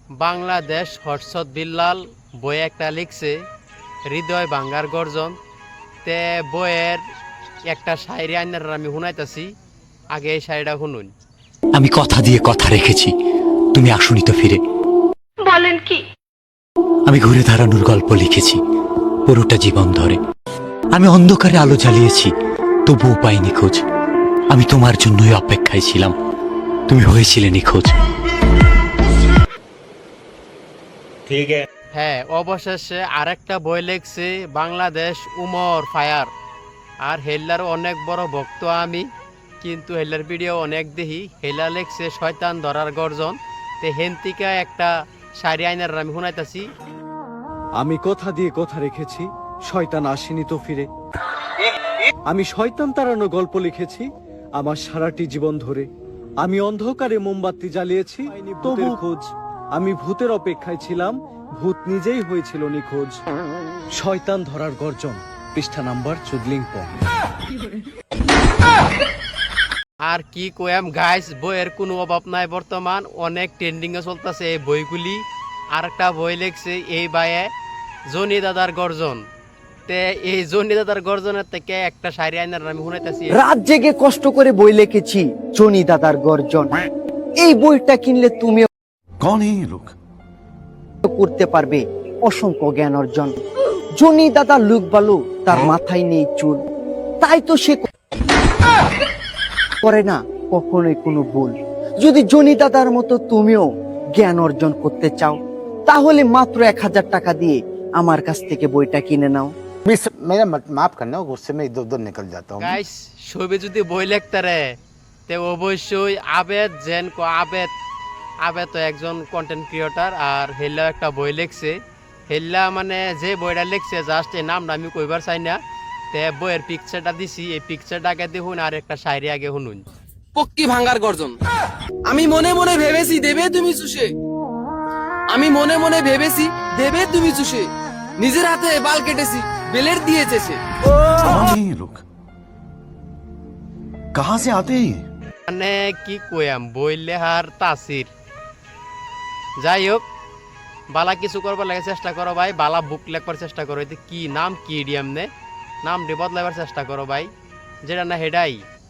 বাংলাদেশ হর্ষদ বিল্লাল বই একটা লিখছে, হৃদয় ভাঙ্গার গর্জন। তে বইয়ের একটা শায়রি আইনার আমি শুনাইতাছি, আগে এই শায়রিটা শুনুন। আমি কথা দিয়ে কথা রেখেছি, তুমি আসুনি তো ফিরে। বলেন কি? আমি ঘুরে দাঁড়ানোর গল্প লিখেছি পুরোটা জীবন ধরে। আমি অন্ধকারে আলো জ্বালিয়েছি, তবুও পাইনি খোঁজ। আমি তোমার জন্যই অপেক্ষায় ছিলাম, তুমি হয়েছিলে নিখোঁজ। ठीक है। হ্যাঁ, অবশেষে আরেকটা বই লিখছে বাংলাদেশ উমর ফায়ার। আর হেল্লারও অনেক বড় ভক্ত আমি, কিন্তু হেল্লার ভিডিও অনেক দেখি। হেল্লা লিখছে শয়তান ধরার গর্জন। তে হেন্তিকা একটা শায়রি আইনার আমি শুনাইতাছি। আমি কথা দিয়ে কথা রেখেছি, শয়তান আসেনি তো ফিরে। আমি শয়তান তাড়ানো গল্প লিখেছি আমার সারাটি জীবন ধরে। আমি অন্ধকারে মোমবাতি জ্বালিয়েছি, তবু খোঁজ। আমি ভূতের অপেক্ষায় ছিলাম, ভূত নিজেই হয়েছিল নিখোঁজ। শয়তান ধরার গর্জন, পৃষ্ঠা নাম্বার চুদলিংপং। আর কি কয়াম গাইস, বইয়ের কোনো অভাব নাই, বর্তমান অনেক ট্রেন্ডিংয়ে চলতেছে এই বইগুলি। আর একটা বই লিখছে এই বাইয়ে জনি দাদার গর্জন। তে এই জনি দাদার গর্জনের থেকে একটা শায়রি আইনার আমি শুনাইতাছি। রাত জেগে কষ্ট করে বই লিখেছি জনি দাদার গর্জন। এই বইটা কিনলে তুমিও कौन है ये लोग? করতে পারবে অসংখ্য জ্ঞান অর্জন। জনি দাদা লুক বালু, তার মাথায় নেই চুল, তাই তো সে করে না কখনোই কোনো ভুল। যদি জনি দাদার মতো তুমিও জ্ঞান অর্জন করতে চাও, তাহলে মাত্র 1000 টাকা দিয়ে আমার কাছ থেকে বইটা কিনে নাও। मेरा माफ करना, गुस्से में इधर उधर निकल जाता हूँ। গাইস, ছবি যদি বই লিখতে রে তে অবশ্যই আবেদ জেন কো আবেদ। আবেদ তো একজন কন্টেন্ট ক্রিয়েটর, আর হেল্লা একটা বই লিখছে। হেল্লা মানে যে বইটা লিখছে জাস্ট এই নামটা আমি কইবার চাই না। তে বইয়ের পিকচারটা দিছি, এই পিকচারটা আগে দেখুন আর একটা শায়রি আগে শুনুন। পক্কি ভাঙ্গার গর্জন। আমি মনে মনে ভেবেছি দেবে তুমি চুষে, আমি মনে মনে ভেবেছি দেবে তুমি চুষে, নিজের হাতে বাল কেটেছি বেলের দিয়েছে সে। कौन है ये लोग? कहाँ से आते हैं ये? মানে কি কয়াম, বই লেহার তাসির। যাই হোক, বালা কিছু করবার লাগে চেষ্টা করো ভাই, বালা বুক লেখবার চেষ্টা করো। এতে কি নাম কি ইডিয়াম নে নাম বদলাবার চেষ্টা করো ভাই, যেটা না হেডাই